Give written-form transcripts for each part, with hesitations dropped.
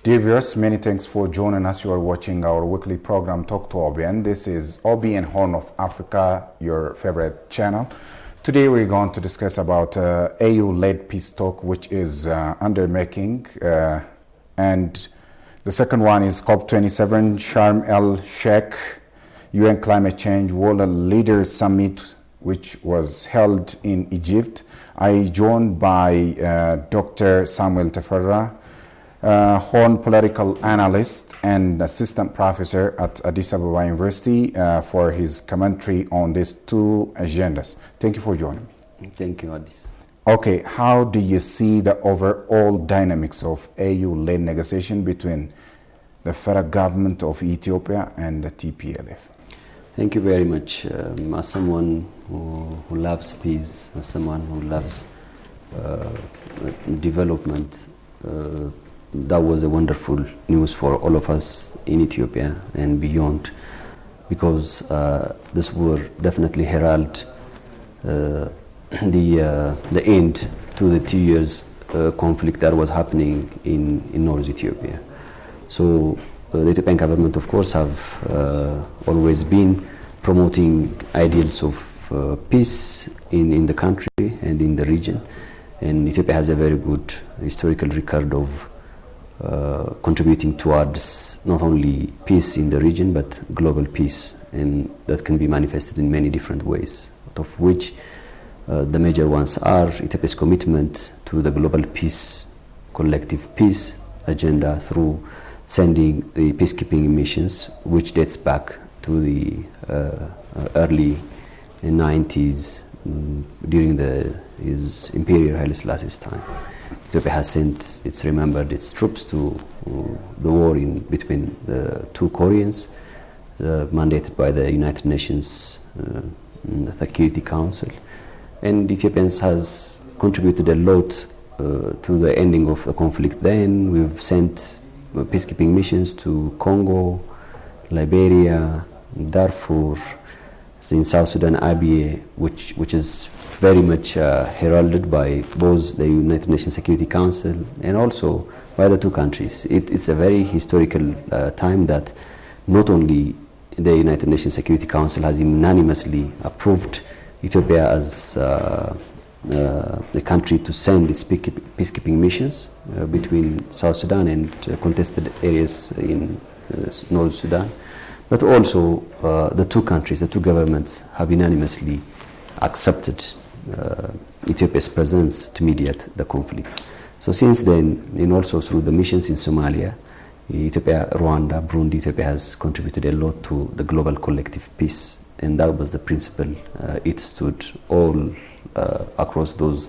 Dear viewers, many thanks for joining us. You are watching our weekly program, Talk to OBN. This is OBN Horn of Africa, your favorite channel. Today we're going to discuss about AU-led peace talk, which is under making. And the second one is COP27, Sharm el-Sheikh, UN Climate Change World Leaders Summit, which was held in Egypt. I joined by Dr. Samuel Teferra, Horn political analyst and assistant professor at Addis Ababa University for his commentary on these two agendas. Thank you for joining me. Thank you, Addis. Okay, how do you see the overall dynamics of AU-led negotiation between the federal government of Ethiopia and the TPLF? Thank you very much. As someone who loves peace, as someone who loves development, that was a wonderful news for all of us in Ethiopia and beyond, because this will definitely herald the end to the 2 years conflict that was happening in North Ethiopia. So the Ethiopian government, of course, have always been promoting ideals of peace in the country and in the region, and Ethiopia has a very good historical record of contributing towards not only peace in the region but global peace, and that can be manifested in many different ways, out of which the major ones are Ethiopia's commitment to the global peace, collective peace agenda through sending the peacekeeping missions, which dates back to the early 90s during his Imperial Haile Selassie's time. Ethiopia has sent, its troops to the war between the two Koreans, mandated by the United Nations the Security Council. And Ethiopians has contributed a lot to the ending of the conflict then. We've sent peacekeeping missions to Congo, Liberia, Darfur, in South Sudan, Abyei, which is very much heralded by both the United Nations Security Council and also by the two countries. It's a very historical time that not only the United Nations Security Council has unanimously approved Ethiopia as the country to send its peacekeeping missions between South Sudan and contested areas in North Sudan, but also the two countries, the two governments have unanimously accepted Ethiopia's presence to mediate the conflict. So since then, and also through the missions in Somalia, Ethiopia, Rwanda, Burundi, Ethiopia has contributed a lot to the global collective peace, and that was the principle it stood all across those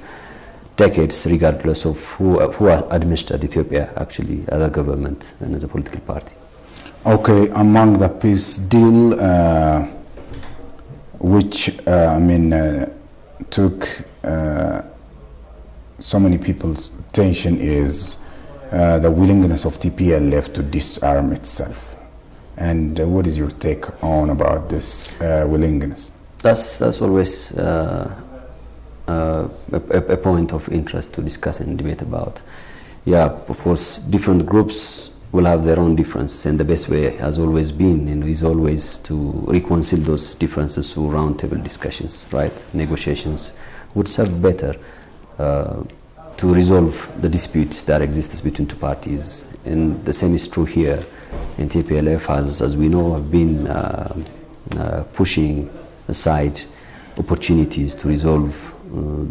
decades, regardless of who administered Ethiopia actually as a government and as a political party. Okay, among the peace deal, which took so many people's attention, is the willingness of TPLF to disarm itself. And what is your take on about this willingness? That's always a point of interest to discuss and debate about. Yeah, of course, different groups will have their own differences, and the best way has always been, is always to reconcile those differences through roundtable discussions, right? Negotiations would serve better to resolve the disputes that exist between two parties, and the same is true here. And TPLF, as we know, have been pushing aside opportunities to resolve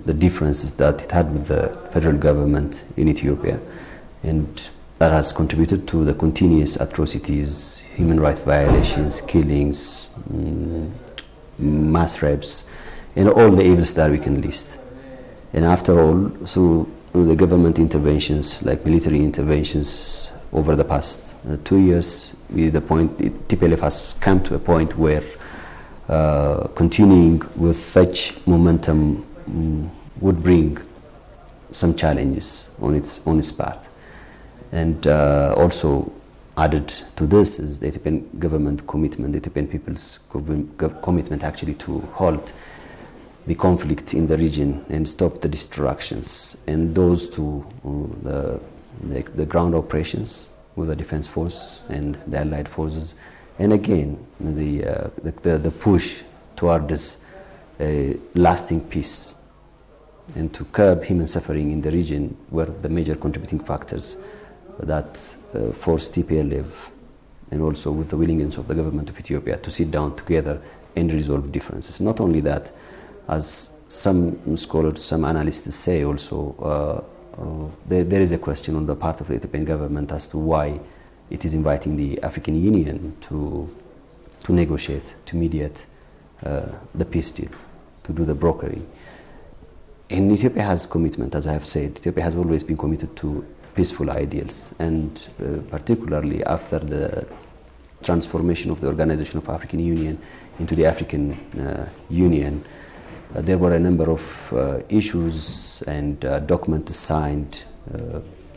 the differences that it had with the federal government in Ethiopia, and that has contributed to the continuous atrocities, human rights violations, killings, mass rapes, and all the evils that we can list. And after all, through the government interventions, like military interventions over the past 2 years, TPLF has come to a point where continuing with such momentum would bring some challenges on its part. And also added to this is the Ethiopian government commitment, the Ethiopian people's commitment actually to halt the conflict in the region and stop the distractions. And those two, the ground operations with the defense force and the allied forces, and again the push towards a lasting peace and to curb human suffering in the region were the major contributing factors that forced TPLF, and also with the willingness of the government of Ethiopia, to sit down together and resolve differences. Not only that, as some scholars, some analysts say also, there is a question on the part of the Ethiopian government as to why it is inviting the African Union to negotiate, to mediate the peace deal, to do the brokering. And Ethiopia has commitment, as I have said. Ethiopia has always been committed to peaceful ideals, and particularly after the transformation of the Organization of African Union into the African Union, there were a number of issues and documents signed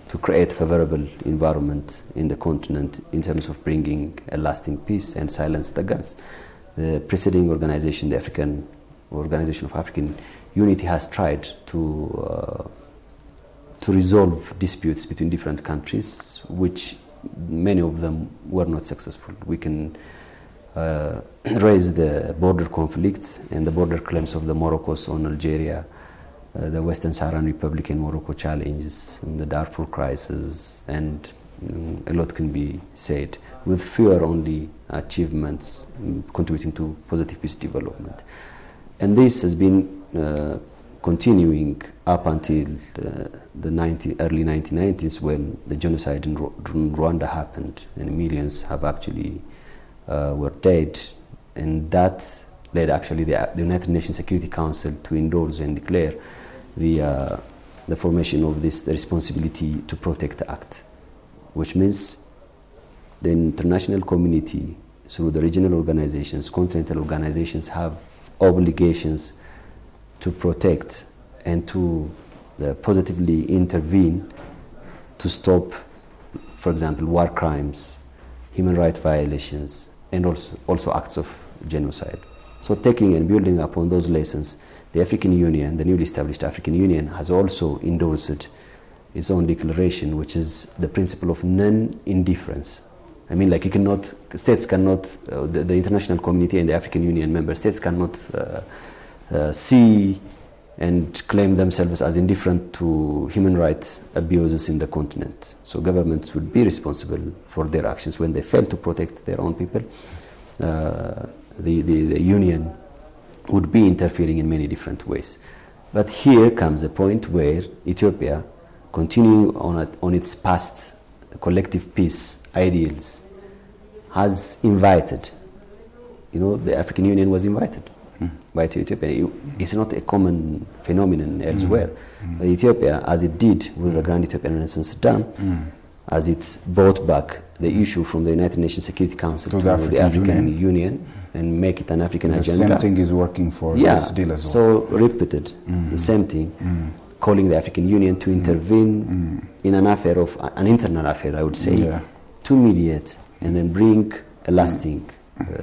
to create a favorable environment in the continent in terms of bringing a lasting peace and silence the guns. The preceding organization, the African Organization of African Unity, has tried to resolve disputes between different countries, which many of them were not successful. We can raise the border conflict and the border claims of the Moroccos on Algeria, the Western Saharan Republic and Morocco challenges, and the Darfur crisis, and a lot can be said, with fewer only achievements contributing to positive peace development. And this has been continuing up until the early 1990s, when the genocide in Rwanda happened and millions have actually were dead, and that led actually the United Nations Security Council to endorse and declare the formation of the Responsibility to Protect Act, which means the international community, through the regional organizations, continental organizations, have obligations to protect and to positively intervene to stop, for example, war crimes, human rights violations, and also acts of genocide. So taking and building upon those lessons, the African Union, the newly established African Union, has also endorsed its own declaration, which is the principle of non-indifference. I mean, like, states cannot, the international community and the African Union member states cannot see and claim themselves as indifferent to human rights abuses in the continent. So governments would be responsible for their actions when they fail to protect their own people. The Union would be interfering in many different ways. But here comes a point where Ethiopia, continuing on its past collective peace ideals, has invited, the African Union was invited by Ethiopia. It's not a common phenomenon elsewhere. But Ethiopia, as it did with the Grand Ethiopian Renaissance Dam, as it brought back the issue from the United Nations Security Council to the African Union and make it an African agenda. The same thing is working for this deal as well. So repeated, the same thing, calling the African Union to intervene in an affair of an internal affair, I would say, to mediate and then bring a lasting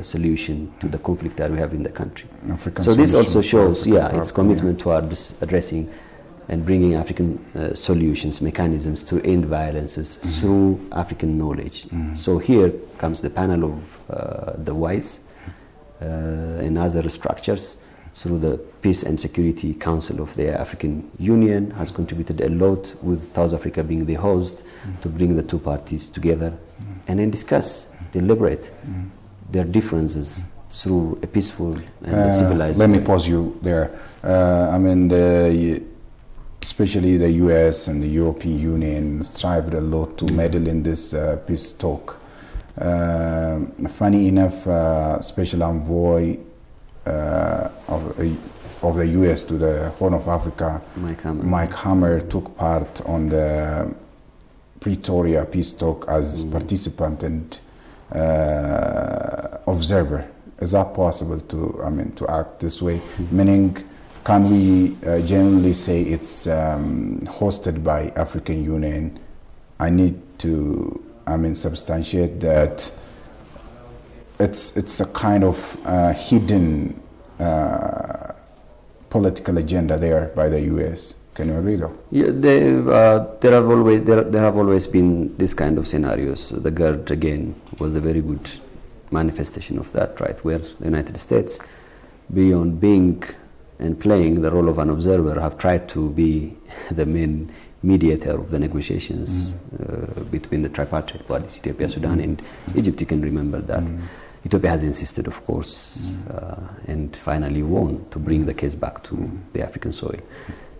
solution to the conflict that we have in the country. So this also shows, its commitment towards addressing and bringing African solutions, mechanisms to end violences through African knowledge. So here comes the panel of the WISE and other structures. Through the Peace and Security Council of the African Union has contributed a lot, with South Africa being the host, to bring the two parties together and then discuss, deliberate their differences through a peaceful and civilized way. Let me pause you there. Especially the US and the European Union strived a lot to meddle in this peace talk. Funny enough, Special Envoy of the US to the Horn of Africa, Mike Hammer, took part on the Pretoria peace talk as participant and observer. Is that possible to act this way? Meaning, can we generally say it's hosted by African Union? I need to substantiate that it's a kind of hidden political agenda there by the US. Can you agree, though? Yeah, there have always been this kind of scenarios. The GERD again was a very good manifestation of that, right? Where the United States, beyond being and playing the role of an observer, have tried to be the main mediator of the negotiations between the tripartite bodies, Ethiopia, Sudan, and Egypt. You can remember that. Ethiopia has insisted, of course, and finally won to bring the case back to the African soil.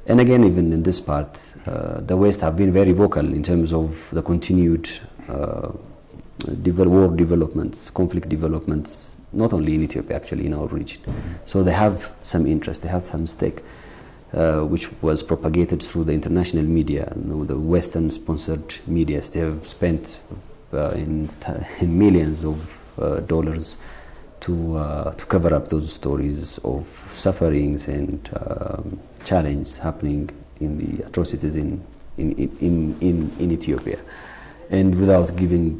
And again, even in this part, the West have been very vocal in terms of the continued war developments, conflict developments, not only in Ethiopia, actually in our region. So they have some interest, they have some stake, which was propagated through the international media, the Western-sponsored media. They have spent in millions of dollars to cover up those stories of sufferings and challenge happening in the atrocities in Ethiopia, and without giving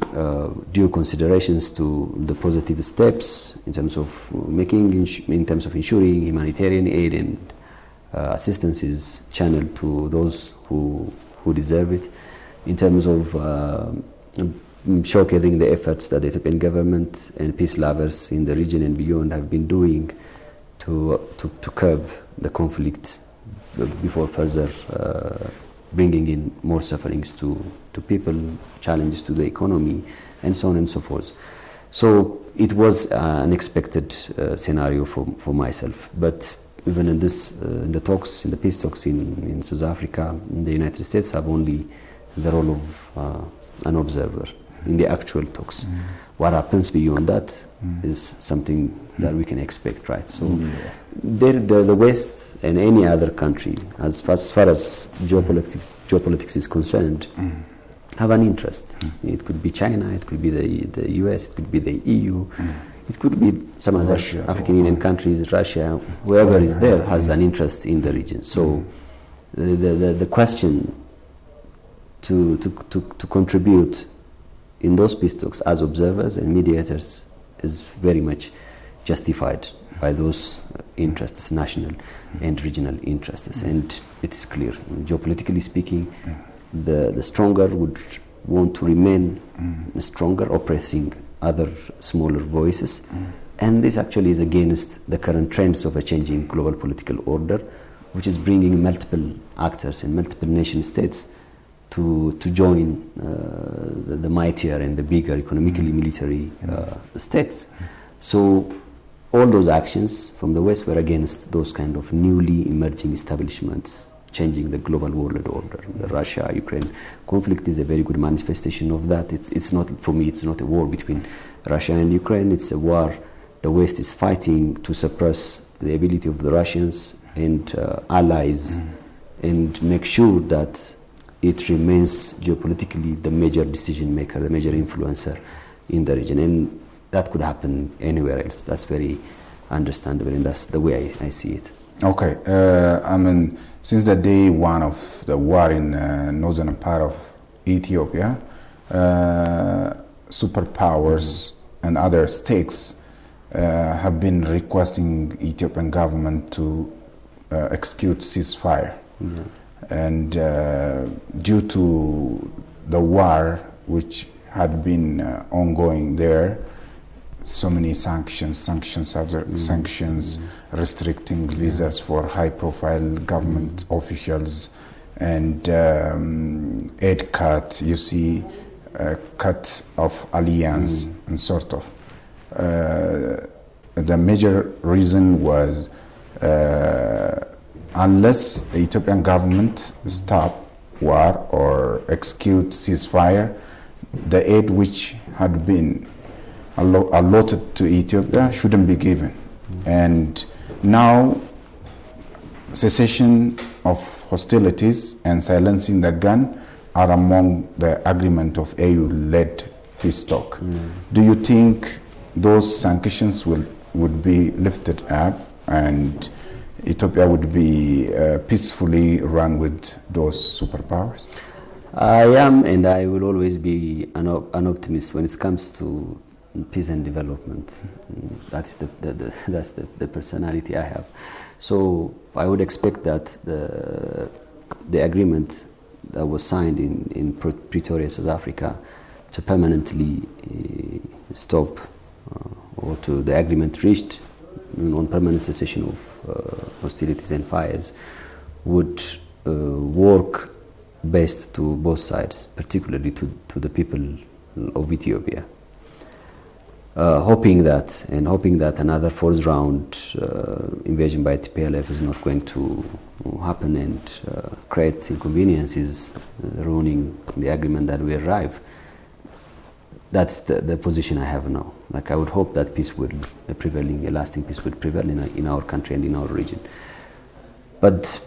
due considerations to the positive steps in terms of ensuring humanitarian aid and assistance channeled to those who deserve it, in terms of showcasing the efforts that the Ethiopian government and peace lovers in the region and beyond have been doing to curb the conflict before further bringing in more sufferings to people, challenges to the economy, and so on and so forth. So it was an expected scenario for myself. But even in this, in the peace talks in South Africa, the United States have only the role of an observer in the actual talks. What happens beyond that is something that we can expect, right? So the West and any other country, as far as geopolitics is concerned, have an interest. It could be China, it could be the US, it could be the EU, it could be some other African Union countries, Russia, whoever is there has an interest in the region. So the question to contribute in those peace talks as observers and mediators is very much justified by those interests, national and regional interests. And it is clear, geopolitically speaking, the stronger would want to remain stronger, oppressing other smaller voices. And this actually is against the current trends of a changing global political order, which is bringing multiple actors and multiple nation states to join the mightier and the bigger economically military states. So all those actions from the West were against those kind of newly emerging establishments changing the global world order. The Russia-Ukraine conflict is a very good manifestation of that. It's not, for me, it's not a war between Russia and Ukraine. It's a war the West is fighting to suppress the ability of the Russians and allies and make sure that it remains geopolitically the major decision maker, the major influencer in the region. And that could happen anywhere else. That's very understandable, and that's the way I see it. Okay. I mean, since the day one of the war in northern part of Ethiopia, superpowers and other states have been requesting Ethiopian government to execute ceasefire. And due to the war which had been ongoing there, so many sanctions after sanctions, restricting visas for high-profile government officials, and aid cut, you see, cut of alliance, and sort of. The major reason was unless the Ethiopian government stop war or execute ceasefire, the aid which had been allotted to Ethiopia shouldn't be given. And now cessation of hostilities and silencing the gun are among the agreement of AU-led peace talk. Do you think those sanctions would be lifted up and Ethiopia would be peacefully run with those superpowers? I am, and I will always be an optimist when it comes to peace and development. That's the personality I have. So I would expect that the the agreement that was signed in Pretoria, South Africa, to permanently stop or to the agreement reached on permanent cessation of hostilities and fires would work best to both sides, particularly to the people of Ethiopia. Hoping that another fourth round invasion by TPLF is not going to happen and create inconveniences, ruining the agreement that we arrive. That's the position I have now. Like, I would hope that peace will a lasting peace will prevail in our country and in our region. But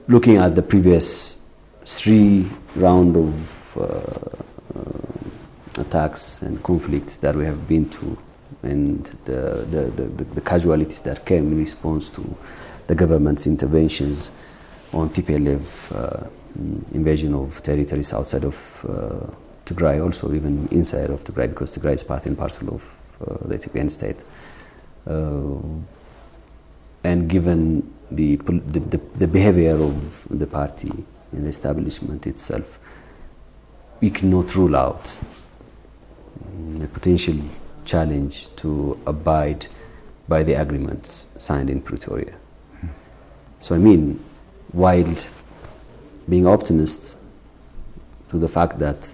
looking at the previous 3 rounds of attacks and conflicts that we have been to, and the casualties that came in response to the government's interventions on TPLF invasion of territories outside of Tigray, also even inside of Tigray, because Tigray is part and parcel of the Ethiopian state. And given the behavior of the party and the establishment itself, we cannot rule out a potential challenge to abide by the agreements signed in Pretoria. So I mean, while being optimist to the fact that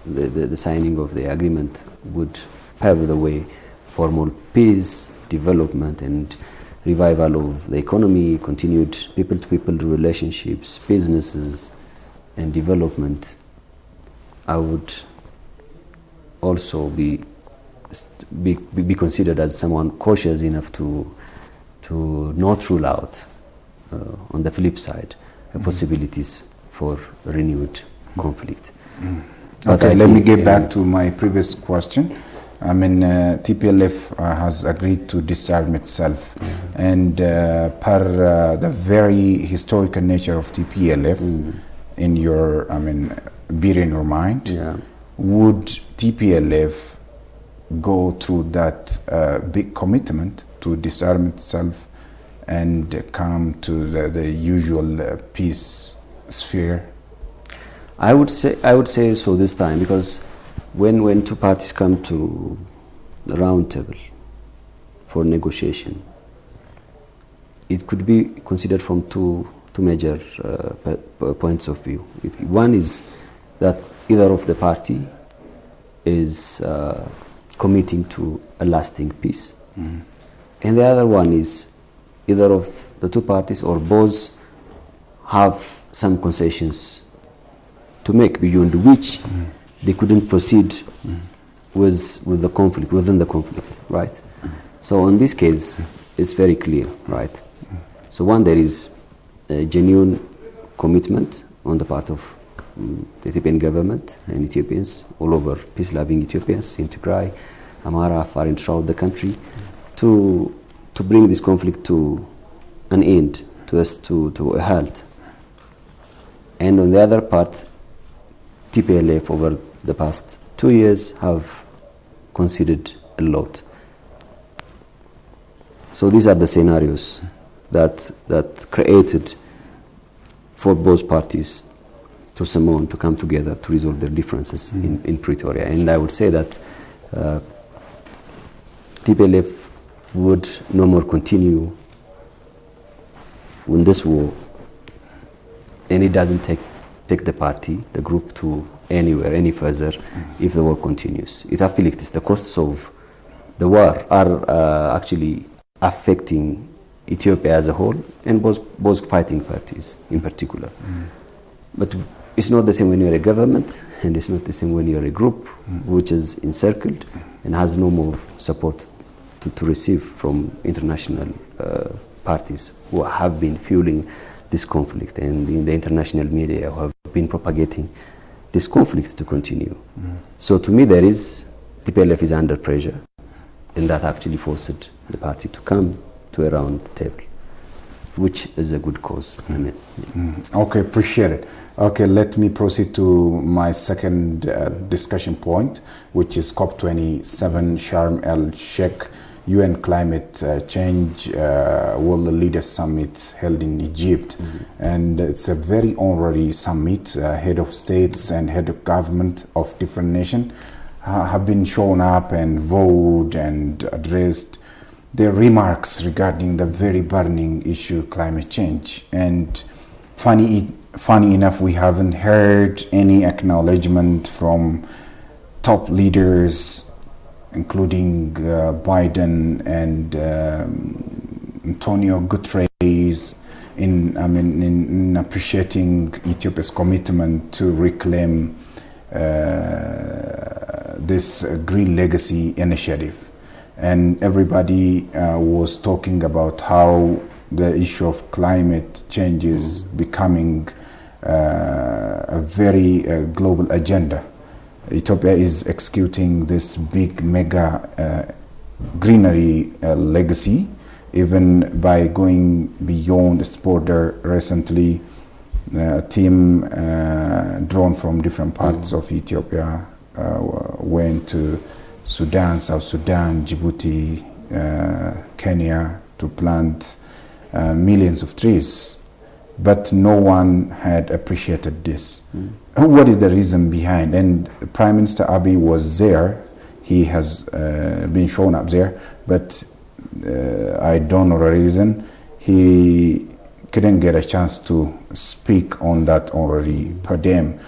the signing of the agreement would pave the way for more peace, development and revival of the economy, continued people-to-people relationships, businesses and development, I would also be considered as someone cautious enough to not rule out, on the flip side, possibilities for renewed conflict. Okay, let me get back to my previous question. I mean, TPLF has agreed to disarm itself, and per the very historical nature of TPLF, in your, bear in your mind, would TPLF go through that big commitment to disarm itself and come to the usual peace sphere? I would say so this time, because when two parties come to the round table for negotiation, it could be considered from two major points of view. One is that either of the party is committing to a lasting peace, and the other one is either of the two parties or both have some concessions to make beyond which they couldn't proceed with the conflict, within the conflict, right? So in this case, it's very clear, right? So one, there is a genuine commitment on the part of the Ethiopian government and Ethiopians all over, peace-loving Ethiopians in Tigray, Amara, Afar, and throughout the country, to bring this conflict to an end, to a halt. And on the other part, TPLF over the past 2 years have conceded a lot. So these are the scenarios that created for both parties to summon, to come together to resolve their differences in Pretoria. And I would say that TPLF would no more continue in this war, and it doesn't take the party, the group, to anywhere, any further, if the war continues. It affects the costs of the war are actually affecting Ethiopia as a whole, and both fighting parties in particular. But it's not the same when you're a government, and it's not the same when you're a group which is encircled and has no more support to receive from international parties who have been fueling this conflict, and in the international media who have been propagating this conflict to continue. So to me, TPLF is under pressure, and that actually forced the party to come to a round table, which is a good cause. Okay, appreciate it. Okay, let me proceed to my second discussion point, which is COP27 Sharm el-Sheikh UN Climate Change World Leaders Summit held in Egypt. And it's a very honorary summit. Head of states and head of government of different nations have been shown up and voted and addressed their remarks regarding the very burning issue, climate change. And funny enough, we haven't heard any acknowledgement from top leaders, including Biden and Antonio Guterres, in appreciating Ethiopia's commitment to reclaim this green legacy initiative. And everybody was talking about how the issue of climate change is becoming a very global agenda. Ethiopia is executing this big mega greenery legacy, even by going beyond its border. Recently, a team drawn from different parts of Ethiopia went to Sudan, South Sudan, Djibouti, Kenya to plant millions of trees, but no one had appreciated this. What is the reason behind? And Prime Minister Abiy was there. He has been shown up there, but I don't know the reason. He couldn't get a chance to speak on that already per diem.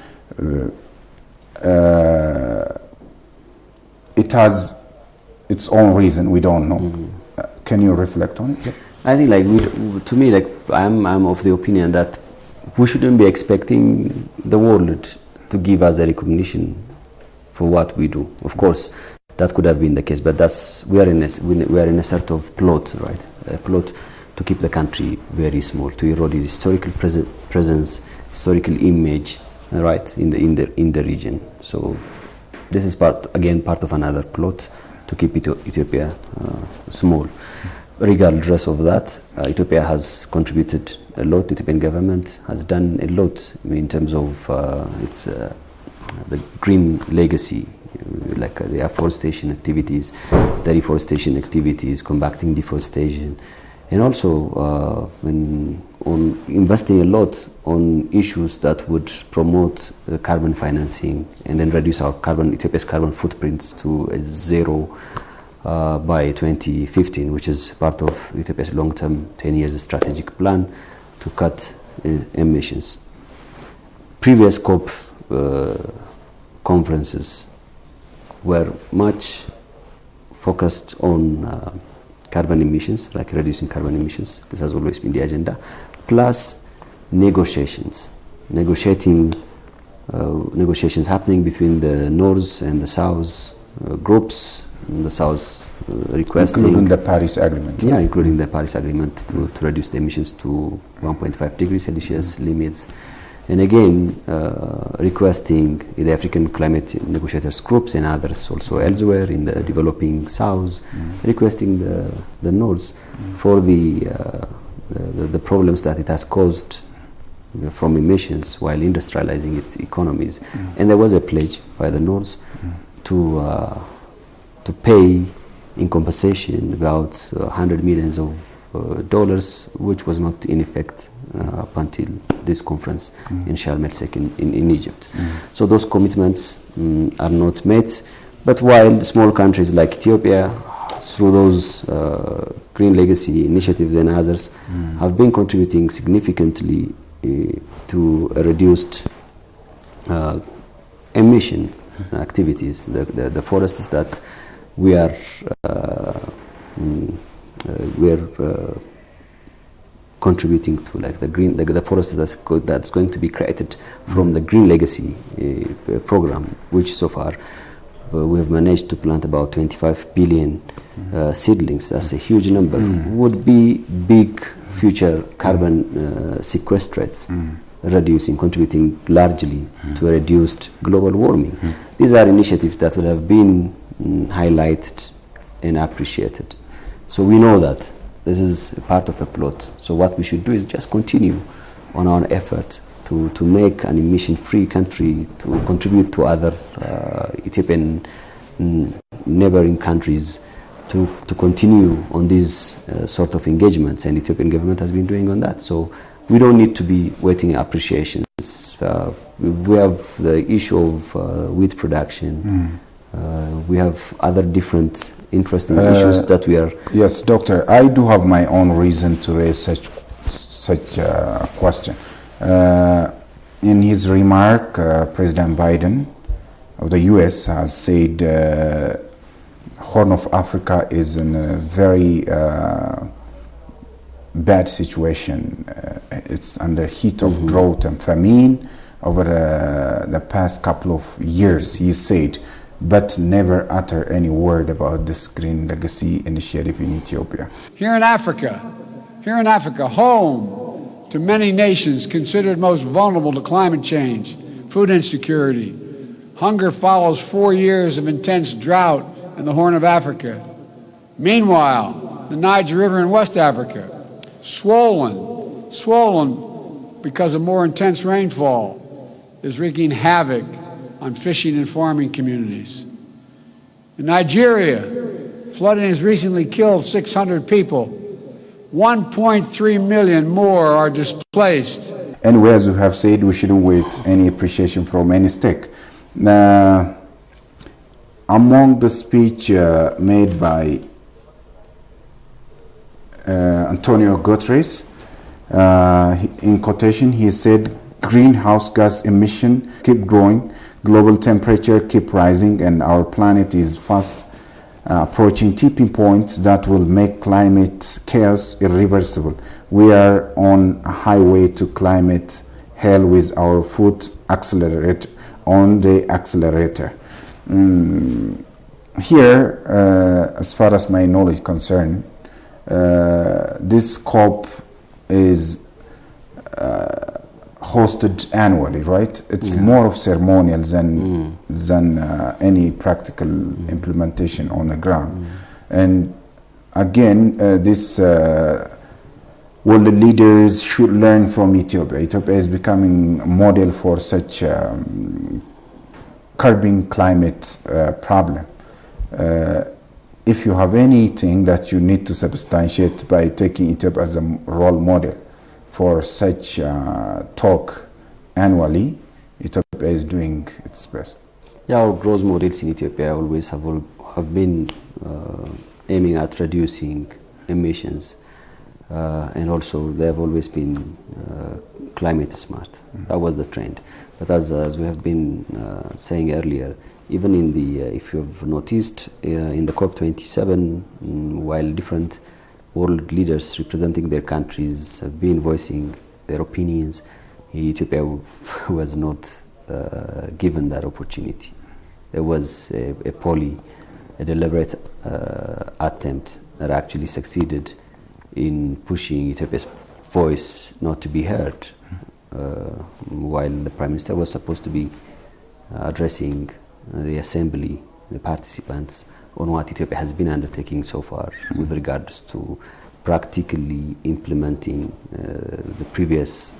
It has its own reason. We don't know. Can you reflect on it? I think, to me, I'm of the opinion that we shouldn't be expecting the world to give us a recognition for what we do. Of course, that could have been the case, but we are in a sort of plot, right? A plot to keep the country very small, to erode its historical presence, historical image, right, in the region. So this is part of another plot to keep Ethiopia small. Regardless of that, Ethiopia has contributed a lot. The Ethiopian government has done a lot in terms of its the green legacy, like the afforestation activities, the reforestation activities, combating deforestation, and also on investing a lot on issues that would promote carbon financing and then reduce Ethiopia's carbon footprints to a zero by 2015, which is part of Ethiopia's long-term 10 years strategic plan to cut emissions. Previous COP conferences were much focused on carbon emissions, like reducing carbon emissions. This has always been the agenda, plus negotiations happening between the North and the South groups. The South requesting, including the Paris Agreement. Yeah, including the Paris Agreement to reduce the emissions to 1.5 degrees Celsius limits, and again requesting the African climate negotiators groups and others also elsewhere in the developing South, requesting the North for the problems that it has caused from emissions while industrializing its economies. And there was a pledge by the North to pay in compensation about $100 million, which was not in effect up until this conference in Sharm el-Sheikh in Egypt. So those commitments are not met, but while small countries like Ethiopia, through those green legacy initiatives and others, have been contributing significantly to a reduced emission activities. The forests that we are contributing to, like the forests that's going to be created from the green legacy program, which so far we have managed to plant about 25 billion seedlings. That's a huge number. Would be big future carbon sequestrates, contributing largely to a reduced global warming. These are initiatives that would have been highlighted and appreciated. So we know that this is part of a plot. So what we should do is just continue on our effort to make an emission-free country, to contribute to other Ethiopian neighboring countries to continue on these sort of engagements, and Ethiopian government has been doing on that. So we don't need to be waiting appreciations. We have the issue of wheat production. We have other different interesting issues that we are... Yes, Doctor, I do have my own reason to raise such a question. In his remark, President Biden of the U.S. has said Horn of Africa is in a very bad situation. It's under heat of drought and famine over the past couple of years, he said, but never utter any word about this Green Legacy initiative in Ethiopia. Here in Africa, home to many nations considered most vulnerable to climate change, food insecurity. Hunger follows 4 years of intense drought in the Horn of Africa. Meanwhile, the Niger River in West Africa, swollen because of more intense rainfall, is wreaking havoc on fishing and farming communities. In Nigeria, flooding has recently killed 600 people. 1.3 million more are displaced. And as we have said, we shouldn't wait any appreciation from any stake. Among the speech made by Antonio Guterres, in quotation, he said, greenhouse gas emission keep growing, global temperature keep rising, and our planet is fast approaching tipping points that will make climate chaos irreversible. We are on a highway to climate hell with our foot on the accelerator. Here, as far as my knowledge is concerned, this COP is hosted annually, right? It's more of ceremonial than any practical implementation on the ground. And again, this world leaders should learn from Ethiopia. Ethiopia is becoming a model for such curbing climate problem. If you have anything that you need to substantiate by taking Ethiopia as a role model for such talk annually, Ethiopia is doing its best. Yeah, our growth models in Ethiopia always have been aiming at reducing emissions, and also they have always been climate smart. That was the trend. But as we have been saying earlier, even in the, if you've noticed, in the COP27, while different world leaders representing their countries have been voicing their opinions, Ethiopia was not given that opportunity. There was a deliberate attempt that actually succeeded in pushing Ethiopia's voice not to be heard, while the Prime Minister was supposed to be addressing the assembly, the participants, on what Ethiopia has been undertaking so far with regards to practically implementing the previous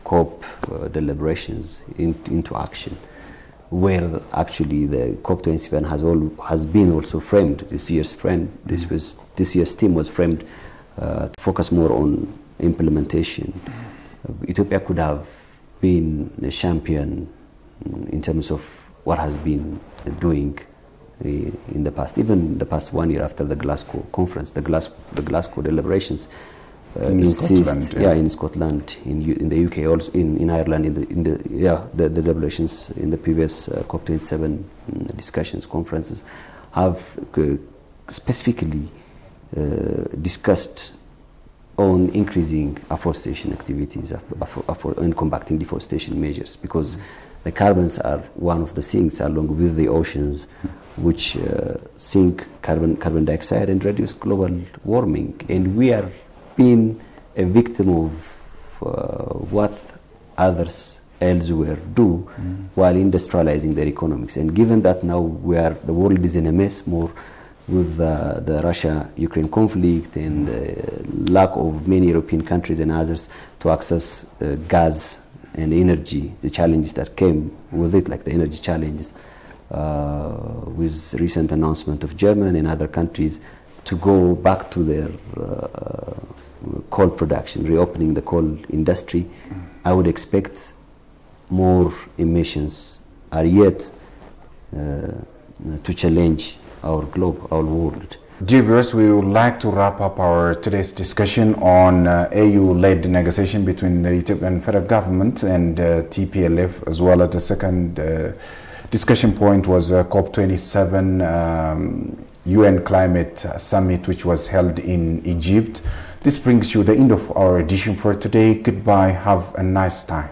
COP deliberations into action, where actually the COP27 has been also framed. This year's theme was framed to focus more on implementation. Ethiopia could have been a champion in terms of what has been doing in the past, even the past 1 year after the Glasgow conference, the Glasgow deliberations in Scotland, in Scotland, in the UK, also in Ireland, the deliberations in the previous COP27 discussions, conferences, have specifically discussed on increasing afforestation activities and combating deforestation measures, because the carbons are one of the sinks, along with the oceans, which sink carbon dioxide and reduce global warming. And we are being a victim of what others elsewhere do while industrializing their economics. And given that now the world is in a mess more with the Russia-Ukraine conflict and lack of many European countries and others to access gas and energy, the challenges that came with it, like the energy challenges, with recent announcement of Germany and other countries to go back to their coal production, reopening the coal industry, I would expect more emissions are yet to challenge our globe, our world. Dear viewers, we would like to wrap up our today's discussion on AU-led negotiation between the Ethiopian federal government and TPLF, as well as the second discussion point was COP27 UN Climate Summit, which was held in Egypt. This brings you the end of our edition for today. Goodbye. Have a nice time.